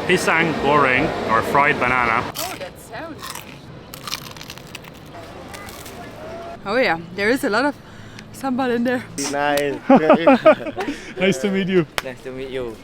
Pisang Goreng, or fried banana. Oh, that sounds. Oh yeah, there is a lot of sambal in there. Nice. Nice to meet you. Nice to meet you.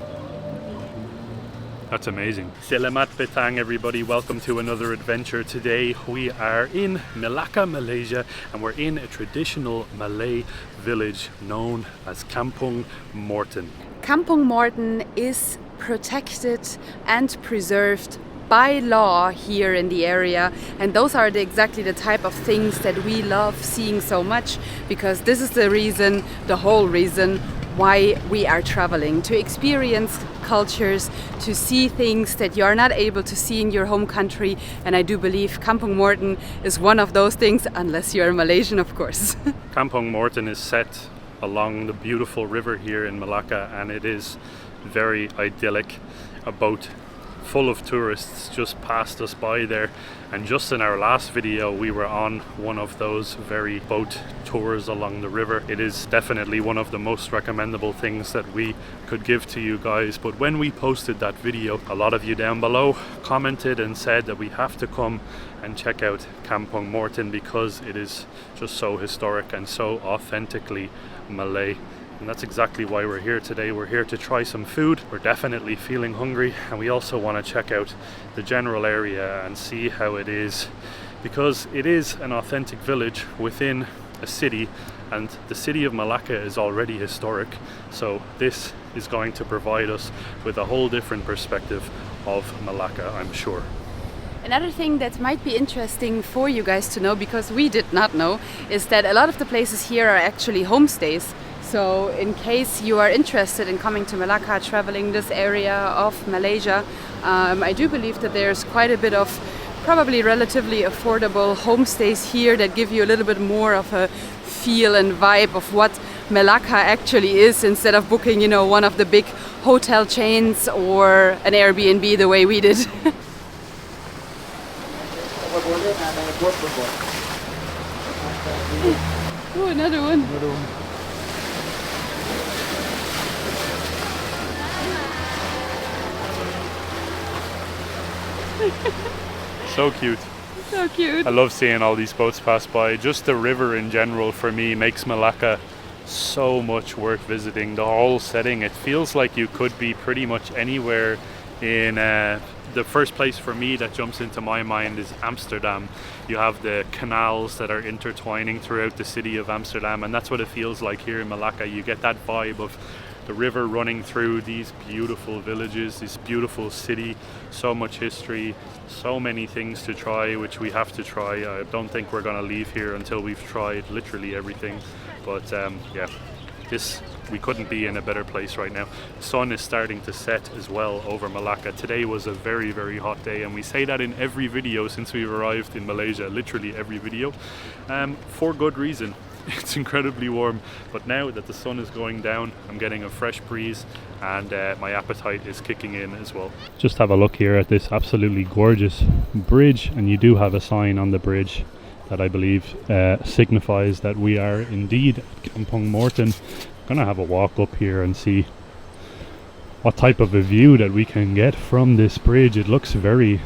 That's amazing. Selamat petang, everybody. Welcome to another adventure. Today we are in Melaka, Malaysia, and we're in a traditional Malay village known as Kampung Morton. Kampung Morton is protected and preserved by law here in the area, and those are exactly the type of things that we love seeing so much, because this is the whole reason why we are traveling, to experience cultures, to see things that you are not able to see in your home country. And I do believe Kampung Morton is one of those things, unless you are Malaysian, of course. Kampung Morton is set along the beautiful river here in Malacca, and it is very idyllic. A boat full of tourists just passed us by there, and just in our last video we were on one of those very boat tours along the river. It is definitely one of the most recommendable things that we could give to you guys. But when we posted that video, a lot of you down below commented and said that we have to come and check out Kampung Morton because it is just so historic and so authentically Malay. And that's exactly why we're here today. We're here to try some food. We're definitely feeling hungry, and we also want to check out the general area and see how it is, because it is an authentic village within a city, and the city of Malacca is already historic. So this is going to provide us with a whole different perspective of Malacca, I'm sure. Another thing that might be interesting for you guys to know, because we did not know, is that a lot of the places here are actually homestays. So in case you are interested in coming to Melaka, traveling this area of Malaysia, I do believe that there's quite a bit of probably relatively affordable homestays here that give you a little bit more of a feel and vibe of what Melaka actually is, instead of booking, one of the big hotel chains or an Airbnb the way we did. Oh, another one. So cute. So cute. I love seeing all these boats pass by. Just the river in general for me makes Malacca so much worth visiting. The whole setting, it feels like you could be pretty much anywhere in the first place for me that jumps into my mind is Amsterdam. You have the canals that are intertwining throughout the city of Amsterdam, and that's what it feels like here in Malacca. You get that vibe of the river running through these beautiful villages, this beautiful city, so much history, so many things to try, which we have to try. I don't think we're going to leave here until we've tried literally everything. But yeah, we couldn't be in a better place right now. The sun is starting to set as well over Malacca. Today was a very, very hot day, and we say that in every video since we've arrived in Malaysia, literally every video, for good reason. It's incredibly warm, but now that the sun is going down, I'm getting a fresh breeze, and my appetite is kicking in as well. Just have a look here at this absolutely gorgeous bridge, and you do have a sign on the bridge that I believe signifies that we are indeed at Kampung Morton. I'm gonna have a walk up here and see what type of a view that we can get from this bridge. It looks very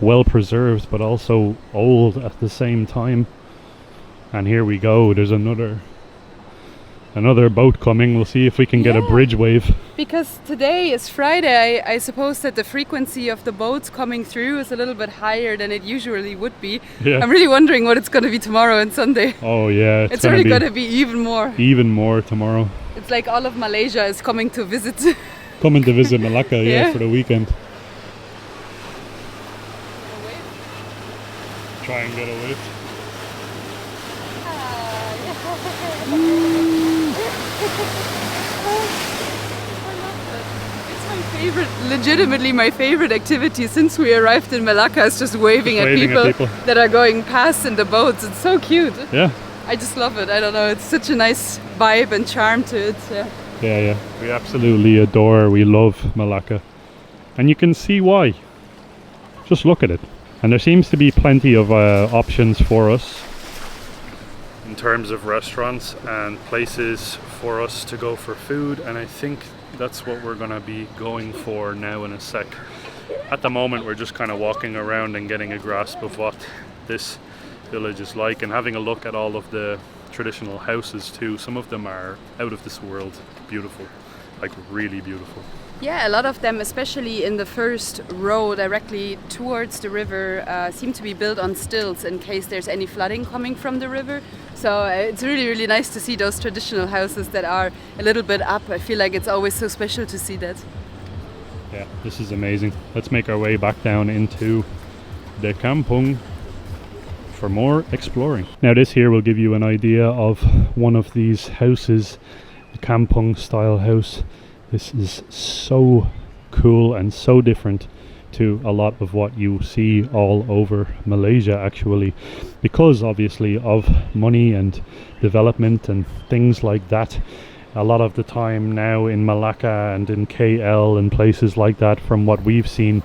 well preserved, but also old at the same time. And here we go, there's another boat coming. We'll see if we can get a bridge wave. Because today is Friday, I suppose that the frequency of the boats coming through is a little bit higher than it usually would be. Yeah. I'm really wondering what it's going to be tomorrow and Sunday. Oh yeah, it's really going to be even more. Even more tomorrow. It's like all of Malaysia is coming to visit. Coming to visit Melaka, yeah, for the weekend. Try and get a wave. Legitimately my favorite activity since we arrived in Melaka is just waving at people that are going past in the boats. It's so cute. Yeah. I just love it. I don't know, it's such a nice vibe and charm to it. Yeah. We absolutely adore, we love Melaka. And you can see why. Just look at it. And there seems to be plenty of options for us in terms of restaurants and places for us to go for food, and I think that's what we're gonna be going for now in a sec. At the moment we're just kind of walking around and getting a grasp of what this village is like and having a look at all of the traditional houses too. Some of them are out of this world beautiful, like really beautiful. Yeah, a lot of them, especially in the first row directly towards the river, seem to be built on stilts in case there's any flooding coming from the river. So it's really, really nice to see those traditional houses that are a little bit up. I feel like it's always so special to see that. Yeah, this is amazing. Let's make our way back down into the Kampung for more exploring. Now this here will give you an idea of one of these houses, the Kampung style house. This is so cool and so different to a lot of what you see all over Malaysia actually, because obviously of money and development and things like that. A lot of the time now in Melaka and in KL and places like that, from what we've seen,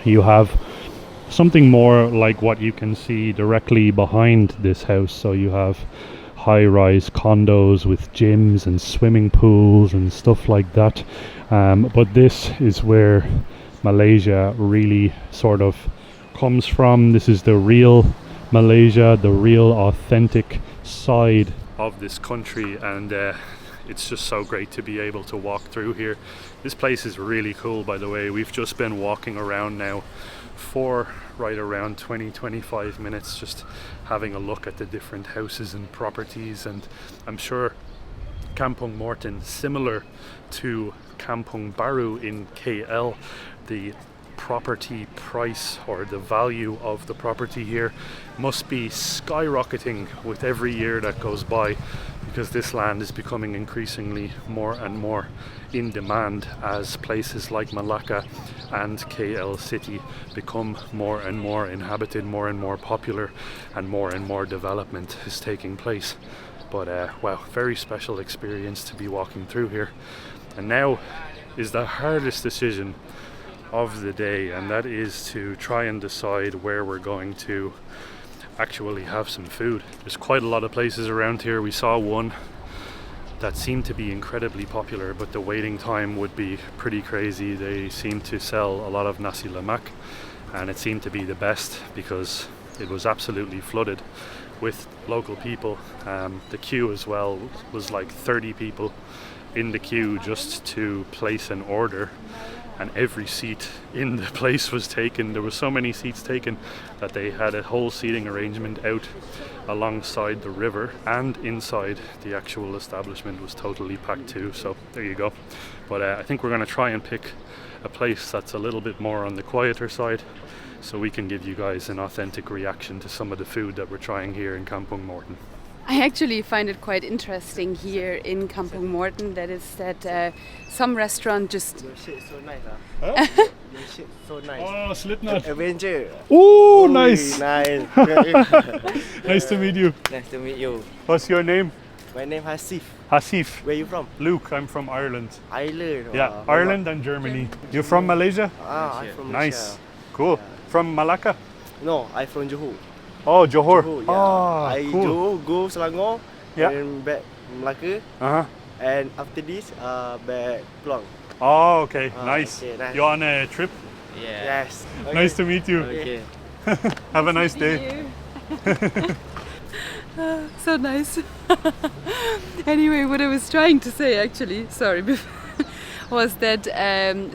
you have something more like what you can see directly behind this house. So you have high-rise condos with gyms and swimming pools and stuff like that, but this is where Malaysia really sort of comes from. This is the real Malaysia, the real authentic side of this country, and it's just so great to be able to walk through here. This place is really cool, by the way. We've just been walking around now for right around 20-25 minutes, just having a look at the different houses and properties, and I'm sure Kampung Morton, similar to Kampung Baru in KL, the property price or the value of the property here must be skyrocketing with every year that goes by, because this land is becoming increasingly more and more in demand as places like Melaka and KL City become more and more inhabited, more and more popular, and more development is taking place. But wow, very special experience to be walking through here. And now is the hardest decision of the day, and that is to try and decide where we're going to actually have some food. There's quite a lot of places around here. We saw one that seemed to be incredibly popular, but the waiting time would be pretty crazy. They seem to sell a lot of Nasi Lemak, and it seemed to be the best because it was absolutely flooded with local people. The queue as well was like 30 people in the queue just to place an order, and every seat in the place was taken. There were so many seats taken that they had a whole seating arrangement out alongside the river, and inside the actual establishment was totally packed too. So there you go. But I think we're going to try and pick a place that's a little bit more on the quieter side, so we can give you guys an authentic reaction to some of the food that we're trying here in Kampung Morton. I actually find it quite interesting here in Kampung Morton that is that some restaurant just... Your shit so nice, Huh? Your shit so nice. Oh, Slipknot. Adventure. Oh, Oi, nice. Nice. Nice to meet you. Nice to meet you. What's your name? My name Hasif. Hasif. Where you from? Luke, I'm from Ireland. Ireland. Yeah, Wow. Ireland and Germany. You're from Malaysia? I'm from Nice. Malaysia. Cool. From Malaka? No, I'm from Johor. Oh, Johor. Johor, yeah. Oh, I cool. Johor, go Selangor, Yeah. and back Melaka, Uh-huh. and after this, back Pulang. Oh, okay. Nice. Okay, nice. You're on a trip? Yeah. Yes. Okay. Nice to meet you. Okay. Have a nice day. So nice. Anyway, what I was trying to say actually, sorry, was that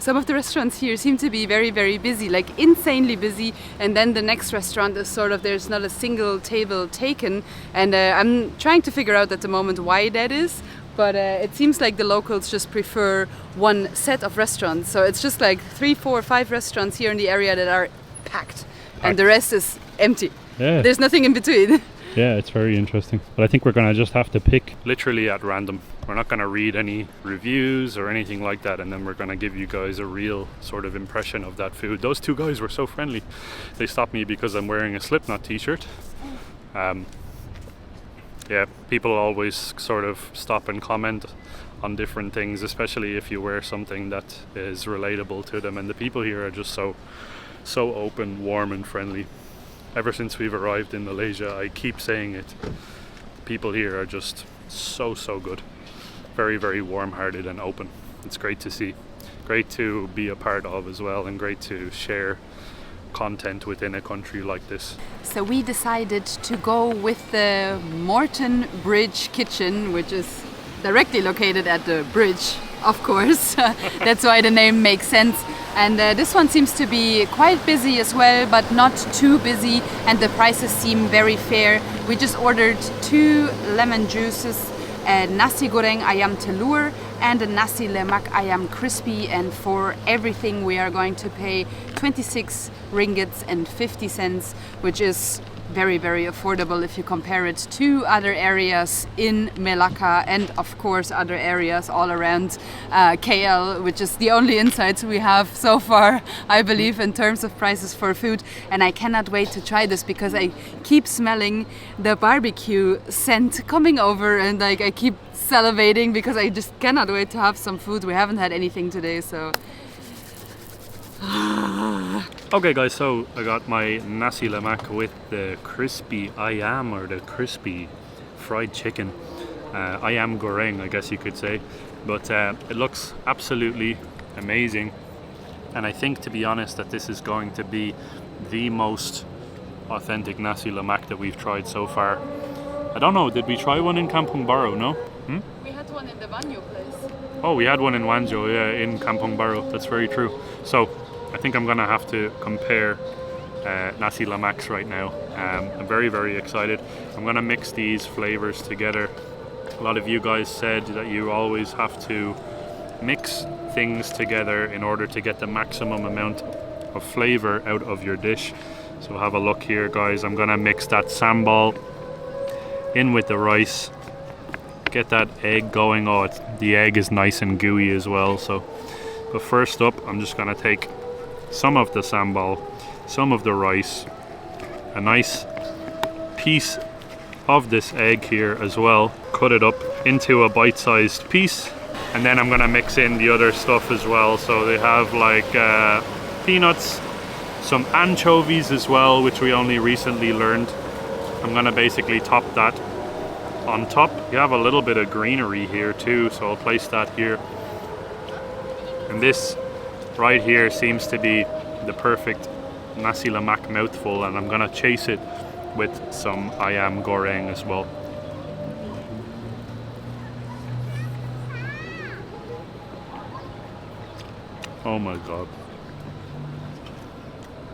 some of the restaurants here seem to be very, very busy, like insanely busy, and then the next restaurant is sort of, there's not a single table taken, and I'm trying to figure out at the moment why that is, but it seems like the locals just prefer one set of restaurants, so it's just like 3, 4, 5 restaurants here in the area that are packed. And the rest is empty. Yeah. There's nothing in between. Yeah, it's very interesting. But I think we're going to just have to pick literally at random. We're not going to read any reviews or anything like that, and then we're going to give you guys a real sort of impression of that food. Those two guys were so friendly. They stopped me because I'm wearing a Slipknot t-shirt. Yeah, people always sort of stop and comment on different things, especially if you wear something that is relatable to them, and the people here are just so open, warm and friendly. Ever since we've arrived in Malaysia, I keep saying it, people here are just so good. Very, very warm-hearted and open. it's great to see, great to be a part of as well, and great to share content within a country like this. So we decided to go with the Morton Bridge Kitchen, which is directly located at the bridge, of course. That's why the name makes sense. And this one seems to be quite busy as well, but not too busy, and the prices seem very fair. We just ordered 2 lemon juices, a Nasi Goreng Ayam Telur and a Nasi Lemak Ayam Crispy, and for everything we are going to pay 26 ringgits and 50 cents, which is very, very affordable if you compare it to other areas in Melaka and of course other areas all around KL, which is the only insights we have so far, I believe, in terms of prices for food. And I cannot wait to try this because I keep smelling the barbecue scent coming over, and like I keep salivating because I just cannot wait to have some food. We haven't had anything today, so Okay guys, so I got my Nasi Lemak with the crispy ayam, or the crispy fried chicken. Ayam goreng, I guess you could say. But it looks absolutely amazing. And I think, to be honest, that this is going to be the most authentic Nasi Lemak that we've tried so far. I don't know, did we try one in Kampung Baru, no? we had one in the Banyo place. Oh, we had one in Wanjo, yeah, in Kampung Baru. That's very true. So I think I'm gonna have to compare Nasi Lemaks right now. I'm very, very excited. I'm gonna mix these flavors together. A lot of you guys said that you always have to mix things together in order to get the maximum amount of flavor out of your dish. So have a look here, guys. I'm gonna mix that sambal in with the rice. Get that egg going. Oh, the egg is nice and gooey as well. But first up, I'm just gonna take some of the sambal, some of the rice, a nice piece of this egg here as well, cut it up into a bite-sized piece, and then I'm gonna mix in the other stuff as well. So they have like peanuts, some anchovies as well, which we only recently learned. I'm gonna basically top that on top. You have a little bit of greenery here too, so I'll place that here. And this right here seems to be the perfect Nasi Lemak mouthful, and I'm gonna chase it with some Ayam Goreng as well. Oh my god.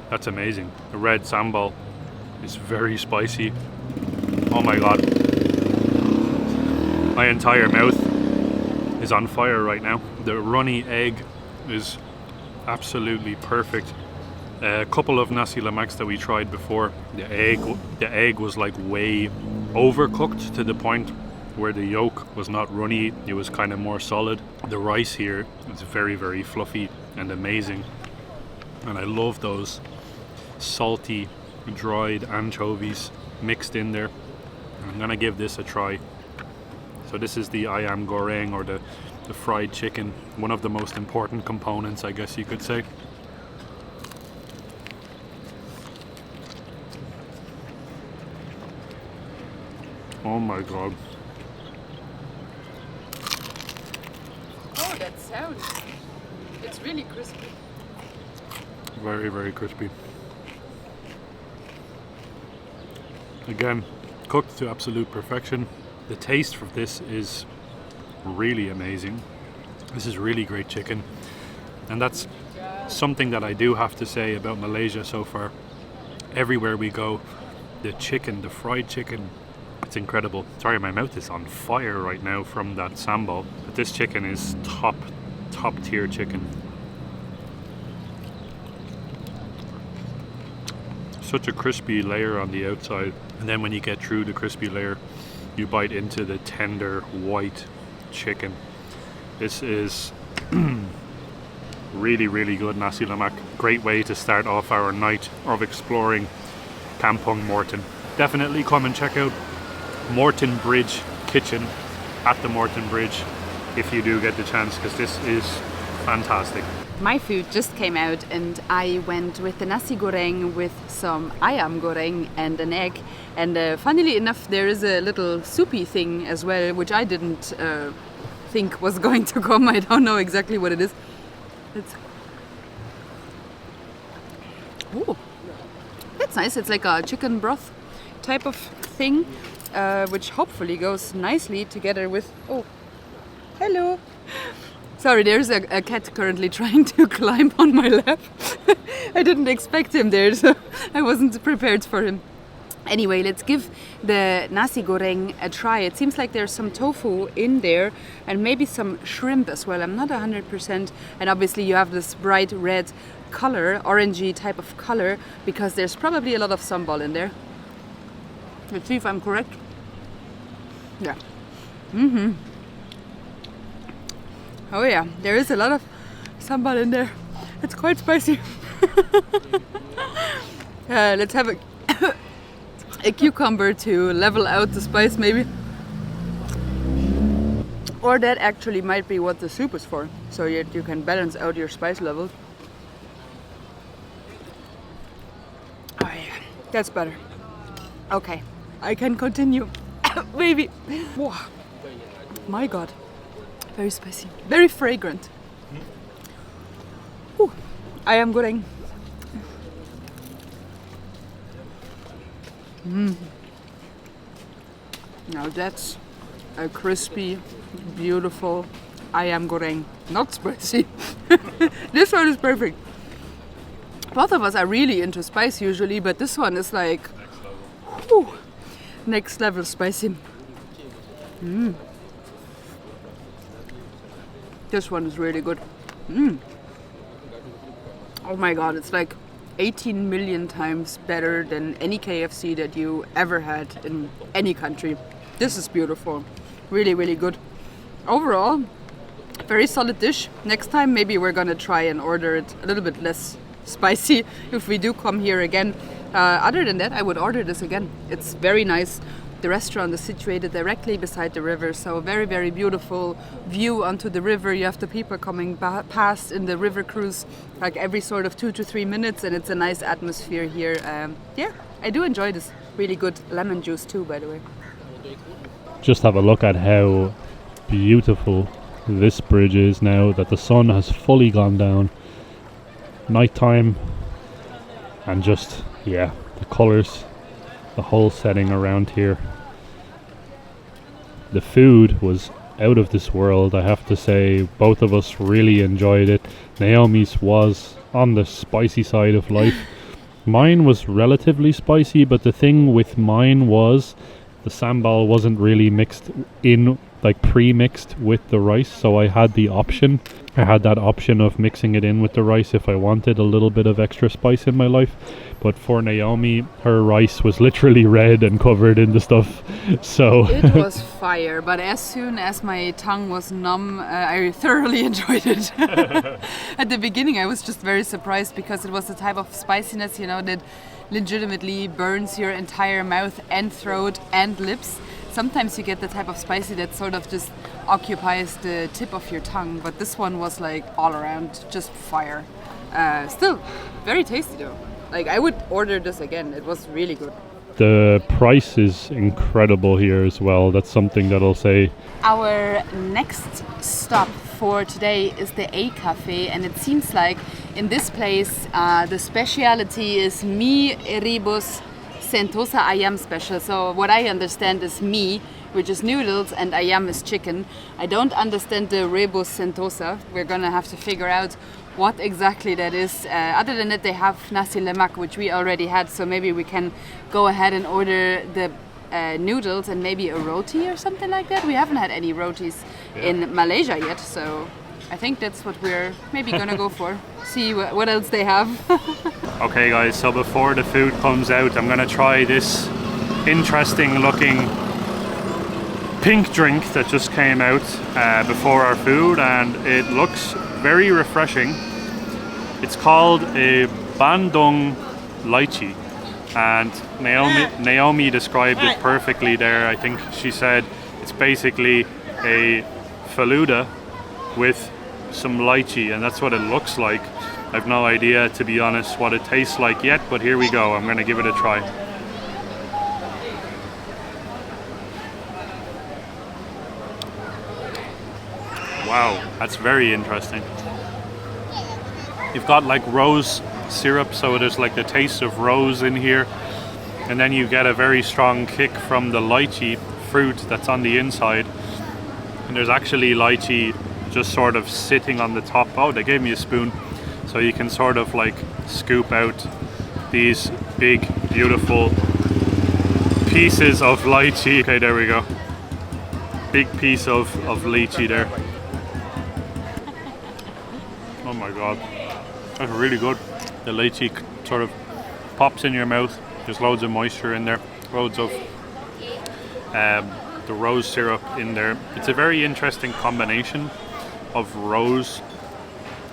That's amazing. The red sambal is very spicy. Oh my god. My entire mouth is on fire right now. The runny egg is absolutely perfect. A couple of Nasi Lemaks that we tried before, the egg was like way overcooked to the point where the yolk was not runny, it was kind of more solid. The rice here is very, very fluffy and amazing, and I love those salty dried anchovies mixed in there. I'm gonna give this a try. So this is the Ayam Goreng, or the fried chicken, one of the most important components, I guess you could say. Oh my god. Oh, that sound. It's really crispy. Very, very crispy. Again, cooked to absolute perfection. The taste of this is really amazing. This is really great chicken. And that's something that I do have to say about Malaysia so far. Everywhere we go, the chicken, the fried chicken, it's incredible. Sorry, my mouth is on fire right now from that sambal. But this chicken is top tier chicken. Such a crispy layer on the outside. And then when you get through the crispy layer, you bite into the tender white chicken. This is really, really good Nasi Lemak. Great way to start off our night of exploring Kampung Morton. Definitely come and check out Morton Bridge Kitchen at the Morton Bridge if you do get the chance, because this is fantastic. My food just came out and I went with the nasi goreng with some ayam goreng and an egg. And funnily enough, there is a little soupy thing as well, which I didn't think was going to come. I don't know exactly what it is. It's ooh, that's nice. It's like a chicken broth type of thing, which hopefully goes nicely together with. Oh, hello. Sorry, there's a cat currently trying to climb on my lap. I didn't expect him there, so I wasn't prepared for him. Anyway, let's give the nasi goreng a try. It seems like there's some tofu in there and maybe some shrimp as well. I'm not 100%. And obviously you have this bright red color, orangey type of color, because there's probably a lot of sambal in there. Let's see if I'm correct. Yeah. Oh yeah, there is a lot of sambal in there. It's quite spicy. Let's have a cucumber to level out the spice maybe. Or that actually might be what the soup is for, so you can balance out your spice level. Oh yeah, that's better. Okay, I can continue. Maybe. Whoa. My god. Very spicy. Very fragrant. Whew. Ayam goreng. Now that's a crispy, beautiful ayam goreng. Not spicy. This one is perfect. Both of us are really into spice usually, but this one is like whew, next level spicy. This one is really good. Oh my god, it's like 18 million times better than any KFC that you ever had in any country. This is beautiful. Really, really good. Overall, very solid dish. Next time maybe we're gonna try and order it a little bit less spicy if we do come here again. Other than that, I would order this again. It's very nice. The restaurant is situated directly beside the river, so a very, very beautiful view onto the river. You have the people coming past in the river cruise like every sort of 2 to 3 minutes, and it's a nice atmosphere here. Yeah, I do enjoy this. Really good lemon juice too, by the way. Just have a look at how beautiful this bridge is now that the sun has fully gone down. Nighttime, and just, yeah, the colours, the whole setting around here. The food was out of this world, I have to say. Both of us really enjoyed it. Naomi's was on the spicy side of life. Mine was relatively spicy, but the thing with mine was the sambal wasn't really mixed in, like pre-mixed with the rice, so I had the option. I had that option of mixing it in with the rice if I wanted a little bit of extra spice in my life. But for Naomi, her rice was literally red and covered in the stuff. So it was fire, but as soon as my tongue was numb, I thoroughly enjoyed it. At the beginning, I was just very surprised because it was the type of spiciness, you know, that legitimately burns your entire mouth and throat and lips. Sometimes you get the type of spicy that sort of just occupies the tip of your tongue, but this one was like all around, just fire. Still, very tasty though. Like, I would order this again. It was really good. The price is incredible here as well. That's something that I'll say. Our next stop for today is the A Cafe, and it seems like in this place the speciality is mi rebus sentosa ayam special. So what I understand is mi, which is noodles, and ayam is chicken. I don't understand the rebus sentosa. We're gonna have to figure out what exactly that is. Other than that, they have Nasi Lemak, which we already had, so maybe we can go ahead and order the noodles and maybe a roti or something like that. We haven't had any rotis in Malaysia yet, so I think that's what we're maybe gonna go for. See what else they have. Okay guys, so before the food comes out, I'm gonna try this interesting looking pink drink that just came out before our food, and it looks very refreshing. It's called a bandung lychee, and Naomi described it perfectly there. I think she said it's basically a faluda with some lychee, and that's what it looks like. I've no idea, to be honest, what it tastes like yet, but here we go. I'm gonna give it a try. Wow, that's very interesting. You've got like rose syrup, so there's like the taste of rose in here. And then you get a very strong kick from the lychee fruit that's on the inside. And there's actually lychee just sort of sitting on the top. Oh, they gave me a spoon. So you can sort of like scoop out these big, beautiful pieces of lychee. Okay, there we go. Big piece of lychee there. Oh my god. That's really good. The lychee sort of pops in your mouth. There's loads of moisture in there. Loads of the rose syrup in there. It's a very interesting combination of rose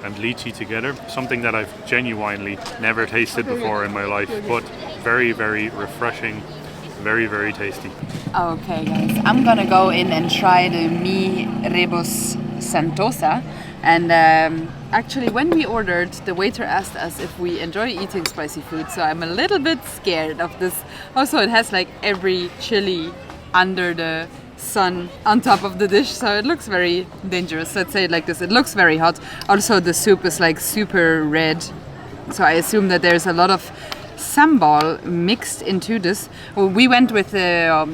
and lychee together. Something that I've genuinely never tasted before in my life, but very, very refreshing. Very, very tasty. Okay, guys, I'm gonna go in and try the Mi Rebus Sentosa. And actually, when we ordered, the waiter asked us if we enjoy eating spicy food. So I'm a little bit scared of this. Also, it has like every chili under the sun on top of the dish, so it looks very dangerous. Let's say it like this. It looks very hot. Also, the soup is like super red. So I assume that there's a lot of sambal mixed into this. Well, we went with the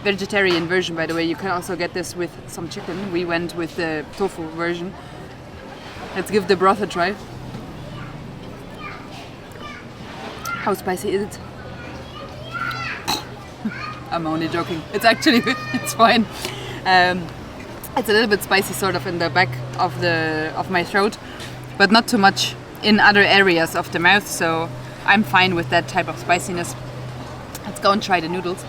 vegetarian version, by the way. You can also get this with some chicken. We went with the tofu version. Let's give the broth a try. How spicy is it? I'm only joking. It's actually, it's fine. It's a little bit spicy sort of in the back of my throat, but not too much in other areas of the mouth, so I'm fine with that type of spiciness. Let's go and try the noodles.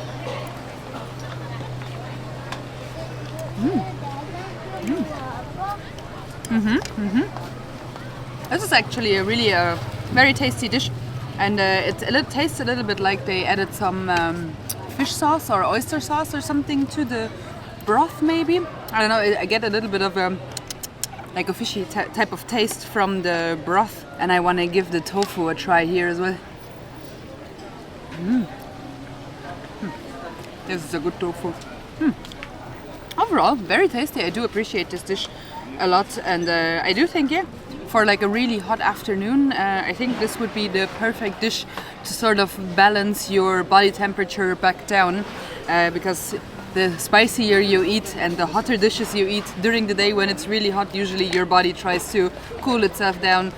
This is actually a really very tasty dish, and it tastes a little bit like they added some fish sauce or oyster sauce or something to the broth, maybe. I don't know. I get a little bit of like a fishy type of taste from the broth, and I want to give the tofu a try here as well. This is a good tofu. Overall, very tasty. I do appreciate this dish a lot, and I do think, yeah, for like a really hot afternoon, I think this would be the perfect dish to sort of balance your body temperature back down, because the spicier you eat and the hotter dishes you eat during the day when it's really hot, usually your body tries to cool itself down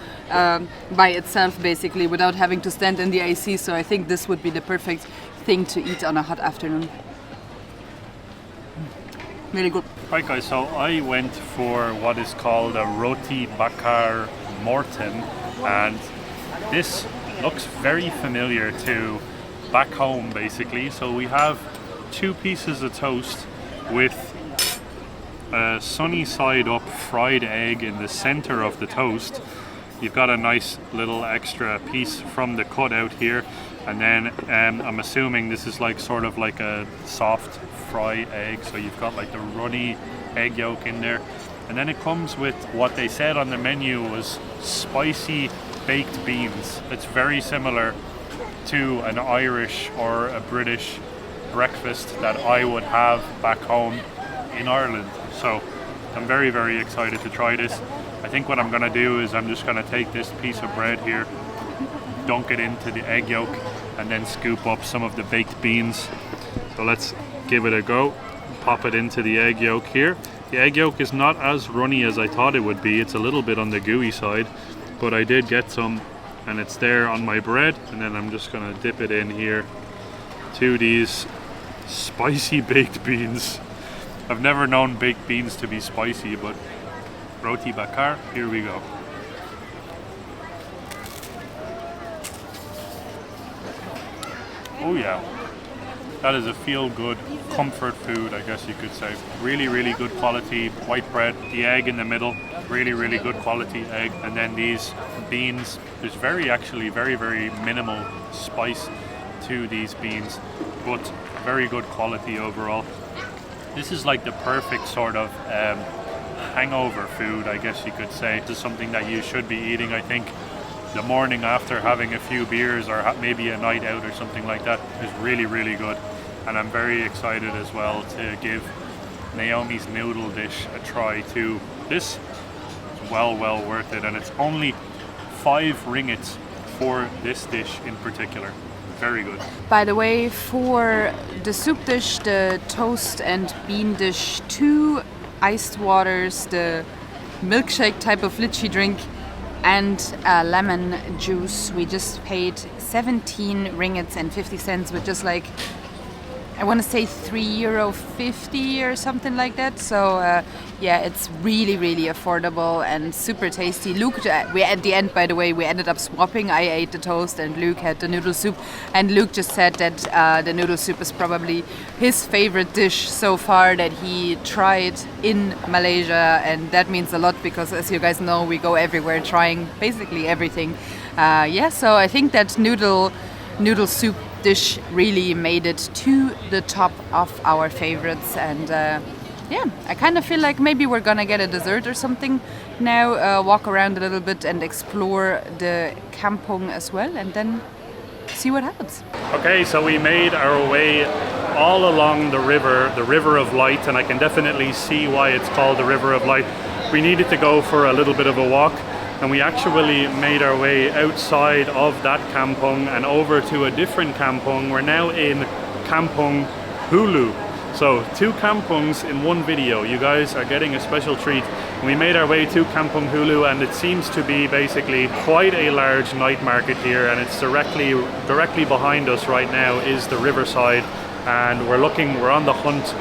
by itself, basically, without having to stand in the AC. So I think this would be the perfect thing to eat on a hot afternoon. Really good. Right guys, so I went for what is called a roti bakar Morton, and this looks very familiar to back home, basically. So we have 2 pieces of toast with a sunny side up fried egg in the center of the toast. You've got a nice little extra piece from the cutout here, and then I'm assuming this is like sort of like a soft fry egg, so you've got like the runny egg yolk in there, and then it comes with what they said on the menu was spicy baked beans. It's very similar to an Irish or a British breakfast that I would have back home in Ireland. So I'm very, very excited to try this. I think what I'm gonna do is I'm just gonna take this piece of bread here, dunk it into the egg yolk, and then scoop up some of the baked beans. So let's give it a go. Pop it into the egg yolk here. The egg yolk is not as runny as I thought it would be. It's a little bit on the gooey side, but I did get some, and it's there on my bread. And then I'm just gonna dip it in here to these spicy baked beans. I've never known baked beans to be spicy, but roti bakar, here we go. Oh yeah, that is a feel-good comfort food, I guess you could say. Really, really good quality white bread. The egg in the middle, really, really good quality egg. And then these beans, there's actually very, very minimal spice to these beans, but very good quality overall. This is like the perfect sort of hangover food, I guess you could say. This is something that you should be eating, I think, the morning after having a few beers, or maybe a night out or something like that. Is really, really good. And I'm very excited as well to give Naomi's noodle dish a try too. This is well worth it, and it's only 5 ringgits for this dish in particular. Very good. By the way, for the soup dish, the toast and bean dish, 2 iced waters, the milkshake type of lychee drink, and lemon juice, we just paid 17 ringgits and 50 cents, which is like, I want to say €3.50 or something like that. So yeah, it's really affordable and super tasty. Luke, we at the end, by the way, we ended up swapping. I ate the toast and Luke had the noodle soup. And Luke just said that the noodle soup is probably his favorite dish so far that he tried in Malaysia, and that means a lot because, as you guys know, we go everywhere trying basically everything. Yeah, so I think that noodle soup dish really made it to the top of our favorites, and yeah, I kind of feel like maybe we're gonna get a dessert or something now, walk around a little bit and explore the Kampung as well, and then see what happens. Okay, so we made our way all along the river of light, and I can definitely see why it's called the River of Light. We needed to go for a little bit of a walk, and we actually made our way outside of that kampung and over to a different kampung. We're now in Kampung Hulu. So 2 kampungs in one video. You guys are getting a special treat. We made our way to Kampung Hulu, and it seems to be basically quite a large night market here, and it's directly behind us right now is the riverside, and we're on the hunt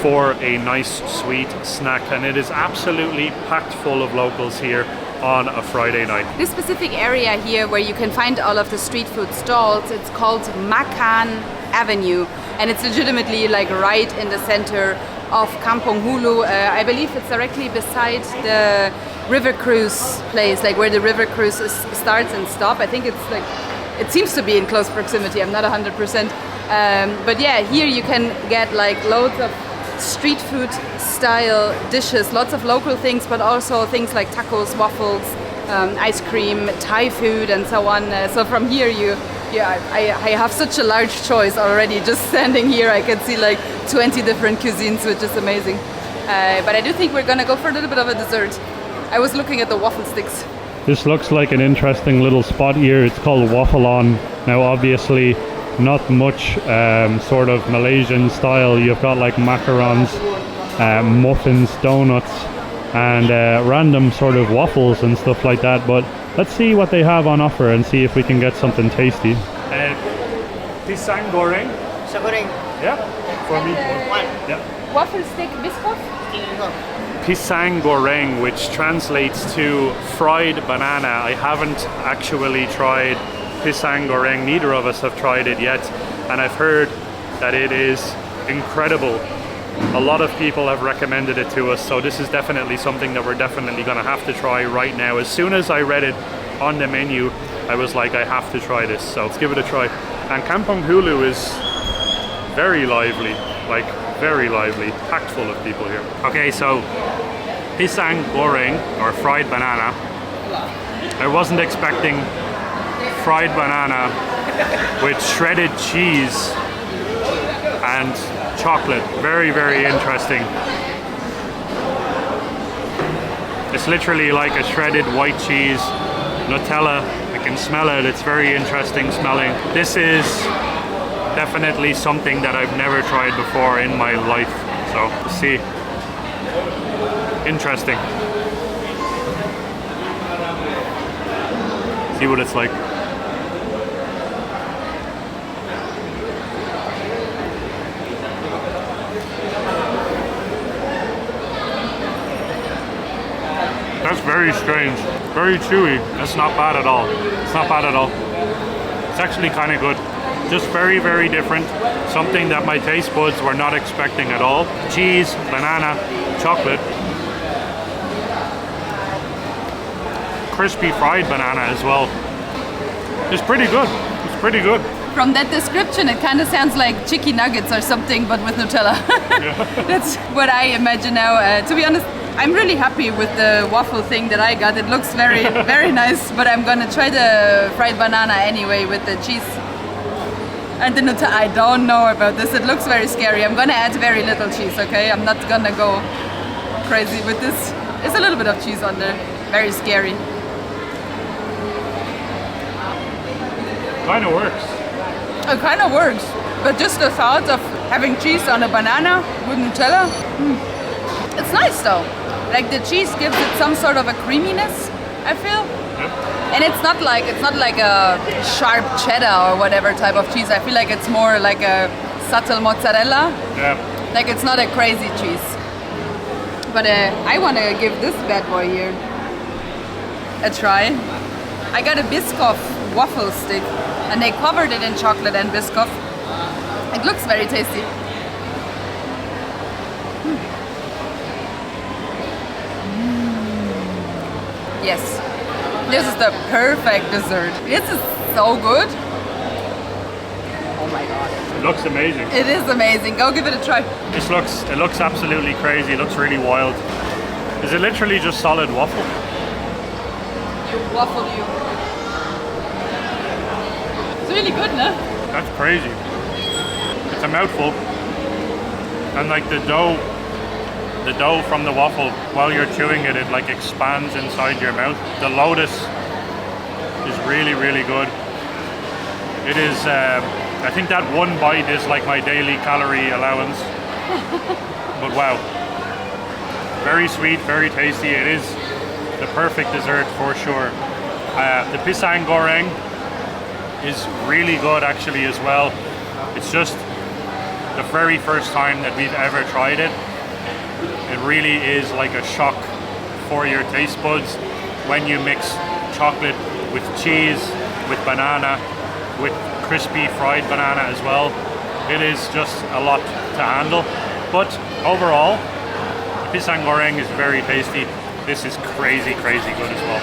for a nice sweet snack, and it is absolutely packed full of locals here on a Friday night. This specific area here where you can find all of the street food stalls, it's called Makan Avenue, and it's legitimately like right in the center of Kampung Hulu. I believe it's directly beside the river cruise place, like where the river cruise starts and stop. I think it's like, it seems to be in close proximity, I'm not 100%. But yeah, here you can get like loads of street food style dishes, lots of local things, but also things like tacos, waffles, ice cream, Thai food, and so on. So from here, I have such a large choice already. Just standing here, I can see like 20 different cuisines, which is amazing. But I do think we're gonna go for a little bit of a dessert. I was looking at the waffle sticks. This looks like an interesting little spot here. It's called Waffle On. Now, obviously, not much sort of Malaysian style. You've got like macarons, muffins, donuts, and random sort of waffles and stuff like that. But let's see what they have on offer and see if we can get something tasty. Pisang Goreng. Pisang Goreng. Yeah, for me. One. Yeah. Waffle stick biscuit? Pisang Goreng, which translates to fried banana. I haven't actually tried Pisang Goreng. Neither of us have tried it yet, and I've heard that it is incredible. A lot of people have recommended it to us, so this is definitely something that we're definitely gonna have to try right now. As soon as I read it on the menu, I was like, I have to try this, so let's give it a try. And Kampung Hulu is very lively, like very lively, packed full of people here. Okay, so Pisang Goreng, or fried banana. I wasn't expecting fried banana with shredded cheese and chocolate. Very interesting. It's literally like a shredded white cheese, Nutella. I can smell it. It's very interesting smelling. This is definitely something that I've never tried before in my life. So, let's see. Interesting. See what it's like. That's very strange. Very chewy. That's not bad at all. It's not bad at all. It's actually kind of good. Just very different. Something that my taste buds were not expecting at all. Cheese, banana, chocolate. Crispy fried banana as well. It's pretty good. It's pretty good. From that description, it kind of sounds like chicken nuggets or something, but with Nutella. That's what I imagine now. To be honest, I'm really happy with the waffle thing that I got. It looks very nice, but I'm gonna try the fried banana anyway with the cheese and the Nutella. I don't know about this. It looks very scary. I'm gonna add very little cheese, okay? I'm not gonna go crazy with this. It's a little bit of cheese on there. Very scary. Kind of works. It kind of works. But just the thought of having cheese on a banana with Nutella, it's nice though. Like the cheese gives it some sort of a creaminess, I feel. Yep. And it's not like a sharp cheddar or whatever type of cheese. I feel like it's more like a subtle mozzarella. Yeah. Like it's not a crazy cheese. But I want to give this bad boy here a try. I got a Biscoff waffle stick and they covered it in chocolate and Biscoff. It looks very tasty. Yes, this is the perfect dessert. This is so good. Oh my god. It looks amazing. It is amazing. Go give it a try. It looks absolutely crazy. It looks really wild. Is it literally just solid waffle? You waffle you. It's really good, no? That's crazy. It's a mouthful. And like the dough from the waffle, while you're chewing it, it like expands inside your mouth. The lotus is really, really good. It is, I think that one bite is like my daily calorie allowance. But wow. Very sweet, very tasty. It is the perfect dessert for sure. The Pisang Goreng is really good actually as well. It's just the very first time that we've ever tried it. It really is like a shock for your taste buds when you mix chocolate with cheese, with banana, with crispy fried banana as well. It is just a lot to handle. But overall, the Pisang Goreng is very tasty. This is crazy, crazy good as well.